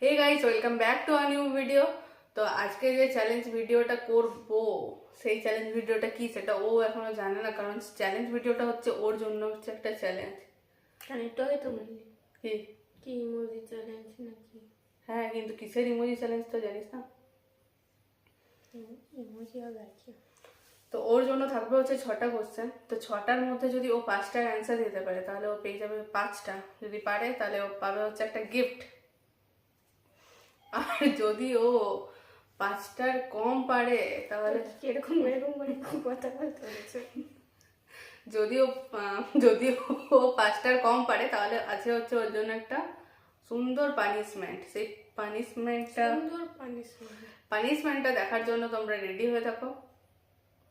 Hey guys, welcome back to a new video. তো আজকে যে চ্যালেঞ্জ ভিডিওটা করব, সেই চ্যালেঞ্জ ভিডিওটা কি সেটা ও এখনো জানে না, কারণ চ্যালেঞ্জ ভিডিওটা হচ্ছে ওর জন্য হচ্ছে একটা চ্যালেঞ্জ। কারণ এটাই তো বললি কি কি ইমোজি চ্যালেঞ্জ নাকি? হ্যাঁ, কিন্তু কিসের ইমোজি চ্যালেঞ্জ তো জানিস না। ইমোজি আর কি? তো ওর জন্য থাকবে হচ্ছে 6টা কোশ্চেন। তো 6টার মধ্যে যদি ও 5টার অ্যান্সার দিতে পারে তাহলে ও পেয়ে যাবে 5টা, যদি পারে তাহলে ও পাবে হচ্ছে একটা গিফট। আর যদি ও 5টার কম পারে তাহলে এরকম এরকম করে কথা বলতে হচ্ছে। যদিও যদিও ও 5টার কম পারে তাহলে আছে হচ্ছে ওর জন্য একটা সুন্দর পানিশমেন্ট। সেই পানিশমেন্টটা দেখার জন্য তোমরা রেডি হয়ে থাকো,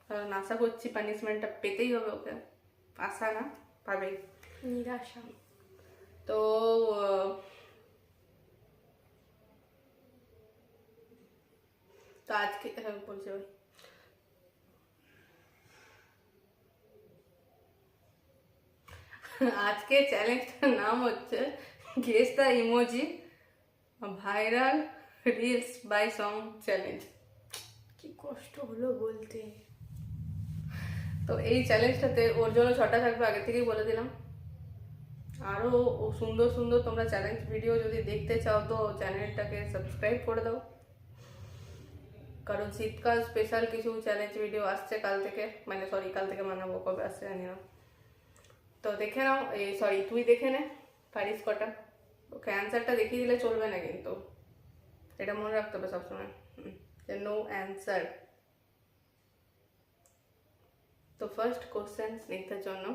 কারণ আশা করছি পানিশমেন্টটা পেতেই হবে ওকে। আশা না, পাবেই। নিরাশা। তো তো আজকে বলছি ভাই, আজকে চ্যালেঞ্জটার নাম হচ্ছে guess the emoji viral reels by song challenge. কি কষ্ট হলো বলতে। তো এই চ্যালেঞ্জটাতে ওর জন্য 6টা থাকবে, আগে থেকেই বলে দিলাম। আরও সুন্দর সুন্দর তোমরা চ্যালেঞ্জ ভিডিও যদি দেখতে চাও তো চ্যানেলটাকে সাবস্ক্রাইব করে দাও, কারণ শীতকাল স্পেশাল কিছু চ্যালেঞ্জ ভিডিও আসছে কাল থেকে, কাল থেকে মানাবো, কবে আসছে জানি না। তো দেখে নাও, তুই দেখে নে পারিস কটা। ওকে অ্যান্সারটা দেখিয়ে দিলে চলবে না, কিন্তু এটা মনে রাখতে হবে সবসময় যে নো অ্যান্সার। তো ফার্স্ট কোশ্চেন স্নিগ্ধার জন্য।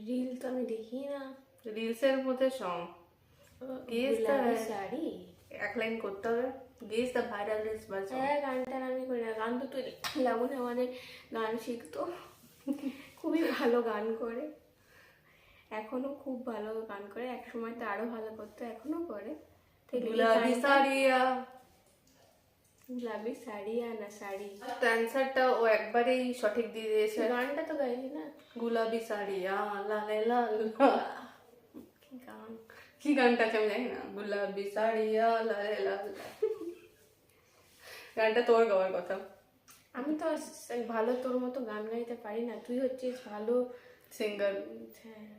রিল তো আমি দেখি না। রিলসের মধ্যে সং শাড়ি এক লাইন করতে হবে। Guess the viral reels by song. হ্যাঁ, গানটা আমি করি না। গান তো তুই লাবণ আমাদের গান শিখতো, খুবই ভালো গান করে, এখনো খুব ভালো গান করে। এক সময় তো আরো ভালো করতো, এখনো করে। গুলাবি সাড়িয়া, গুলাবি শাড়িয়া না শাড়ি, অ্যান্সারটা ও একবারেই সঠিক দিয়ে দিয়েছে। গানটা তো গাইলি না। গুলাবি সাড়িয়া লালে লাল, কি গান, কি গানটা আছে আমি জানি না। গুলাবি সাড়িয়া লালে লাল, গানটা তোর গাওয়ার কথা। আমি তো ভালো তোর মতো গান গাইতে পারি না, তুই হচ্ছিস ভালো সিঙ্গার। হ্যাঁ,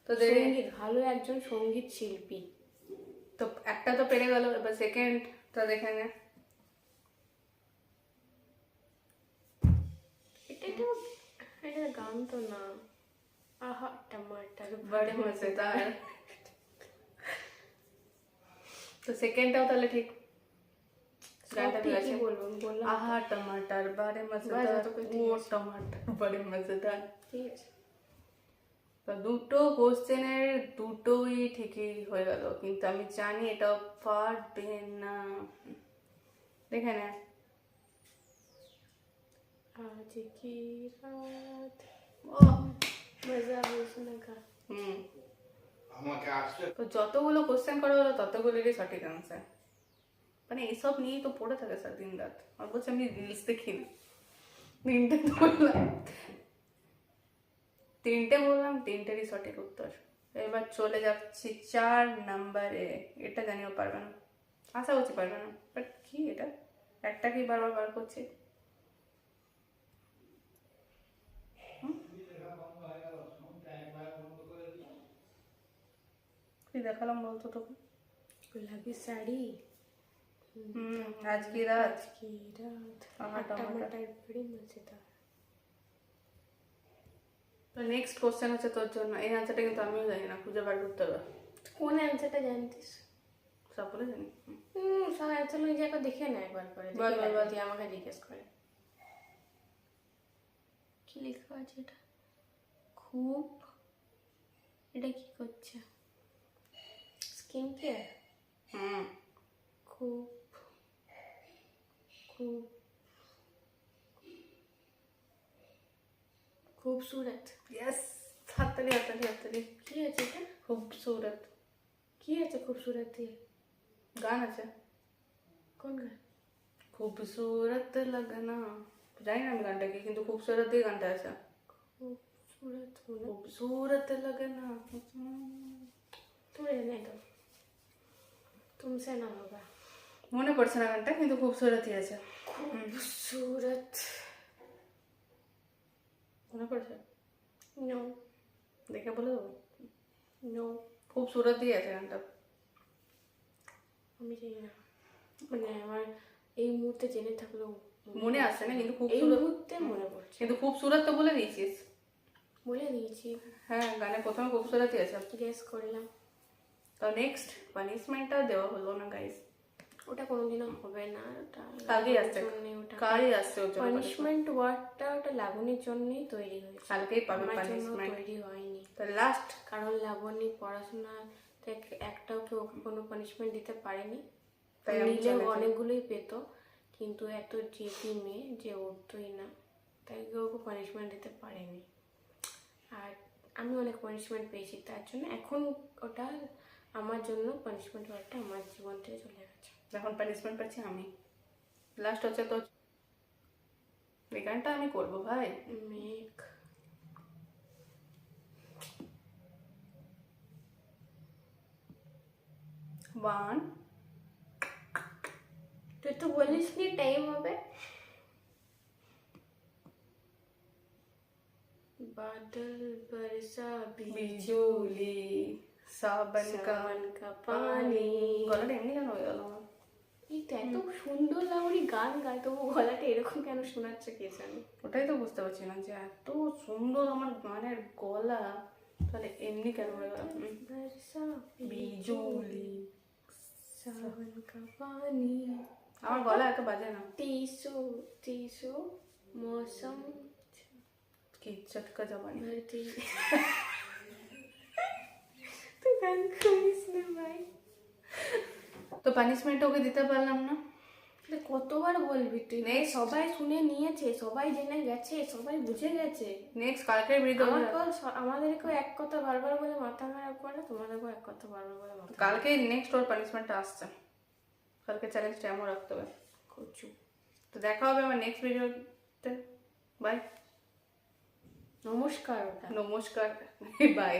তো সঙ্গীত ভালো একজন সঙ্গীত শিল্পী। তো একটা তো পেরে গেল, এবার সেকেন্ডটা দেখে নে। এটা গান তো না। আহা টমাটার বড়ে মজেদার। তো সেকেন্ডটাও তাহলে ঠিক। গানটা ঠিক আছে, বলবো বললাম। আহা টমাটার বড়ে মজেদার, ও টমাটার বড়ে মজেদার। ঠিক আছে। তো দুটো কোশ্চেনের দুটোই ঠিকই হয়ে গেল, কিন্তু আমি জানি এটা পারবে না। দেখে নে। আজ কি রাত ও মজা বুঝনে কা। তো যতগুলো কোশ্চেন করা হলো ততগুলোরই সঠিক আনসার। মানে এইসব নিয়েই তো পড়ে থাকে স্যার দিন রাত। আর বলছে আমি রিলস দেখি না। তিনটে বললাম, তিনটেরই সঠিক উত্তর। এবার চলে যাচ্ছি 4 নাম্বারে। এটা জানিও পারবে না, আশা করছি পারবে না, বাট কি এটা একটাকেই বারবার বার করছি। কি দেখালাম বলতো তোকে? গুলাবি শাড়ি, আজ কি রাত, আজ কি রাত, আহা টমাটার বড়ি মজেদার। তো নেক্সট কোশ্চেন হচ্ছে তোর জন্য। এই আনসারটা কিন্তু আমিও জানি না, খুঁজে বার করতে হবে। কোন অ্যান্সারটা জানতিস? সব বলে জানি। সব অ্যান্সার ওই জায়গা দেখে নেয় একবার করে, বল, বল, বল। দিয়ে আমাকে জিজ্ঞেস করে কি লেখা আছে এটা। খুব, এটা কি করছে? Skin care. খুব খুব খুবসুরত। ইয়েস, হাততালি হাততালি হাততালি। কি আছে এটা? খুবসুরত। কি আছে খুবসুরত দিয়ে? গান আছে। কোন গান? খুবসুরত লাগনা, জানি না আমি গানটা কি, কিন্তু খুবসুরত দিয়ে গানটা আছে। खूबसूरत होना खूबसूरत लगना तो रहने दो, तुमसे ना होगा। মনে পড়ছে না গানটা, কিন্তু খুবসুরতই আছে। खूबसूरत মনে পড়ছে? नो দেখে বলে দেবো। नो খুবসুরতই আছে গানটা। আমি জানি না, মানে আমার এই মুহূর্তে জেনে থাকলেও মনে আসছে না, কিন্তু এই খুবসুরত। মুহূর্তে মনে পড়ছে। কিন্তু খুবসুরত তো বলে দিয়েছিস। বলে দিয়েছি, হ্যাঁ, গানে প্রথমে খুবসুরতই আছে। গেস করলাম। তো নেক্সট পানিশমেন্টটা দেওয়া হলো না গাইস। ওটা কোনোদিনও হবে না, ওটা কালকেই আসছে, জন্যে, ওটা কালই আসছে ওর জন্য punishment। পানিশমেন্ট ওয়ার্ডটা ওটা লাবণীর জন্যই তৈরি হয়েছে, কালকেই পাবে আমার জন্য পানিশমেন্ট। তৈরি হয়নি। তো লাস্ট কারণ লাবণী পড়াশোনা থেকে একটাও কেউ ওকে কোনো পানিশমেন্ট দিতে পারেনি, তাই আমি নিলে চলে যাই। অনেকগুলোই পেত, কিন্তু এত জেদি মেয়ে যে উঠতোই না, তাই কেউ ওকে পানিশমেন্ট দিতে পারেনি। আর আমি অনেক পানিশমেন্ট পেয়েছি, তার জন্য এখন ওটা আমার জন্য পানিশমেন্ট ওয়ার্ডটা আমার জীবন থেকে চলে গেছে। যখন পানিশমেন্ট পাচ্ছি আমি, লাস্ট হচ্ছে তো এই গানটা আমি করবো ভাই। মেঘ ওয়ান, তুই তো বলিস নি টাইম হবে। बादल बरसा বিজুলি সাবন কা सावन का पानी। গলাটা এমনি কেন হয়ে গেল আমার? এই তো এত সুন্দর লাউরি গান গায়, তবু গলাটা এরকম কেন শোনাচ্ছে কে জানে। ওটাই তো বুঝতে পারছি না, যে এত সুন্দর আমার গানের গলা, তাহলে এমনি কেন হয়ে গেল? बरसा বিজুলি, सावन का पानी। আমার গলা এত বাজে না। तीसो तीसो मौसम কি চটকা জবানি। भरती। তুই গান করিস না ভাই। তো পানিশমেন্ট ওকে দিতে পারলাম না। তাহলে কতবার বলবি তুই? Next. সবাই শুনে নিয়েছে, সবাই জেনে গেছে, সবাই বুঝে গেছে। নেক্সট কালকের ভিডিও, আমাদেরকেও এক কথা বারবার বলে মাথা খারাপ করে, তোমাদেরকেও এক কথা বারবার বলে মাথা কালকে নেক্সট ওর পানিশমেন্টটা আসছে। কালকে চ্যালেঞ্জটা এমন রাখতে হবে। করছু। তো দেখা হবে আমার নেক্সট ভিডিওতে। বাই, নমস্কার ওটা। নমস্কার, বাই।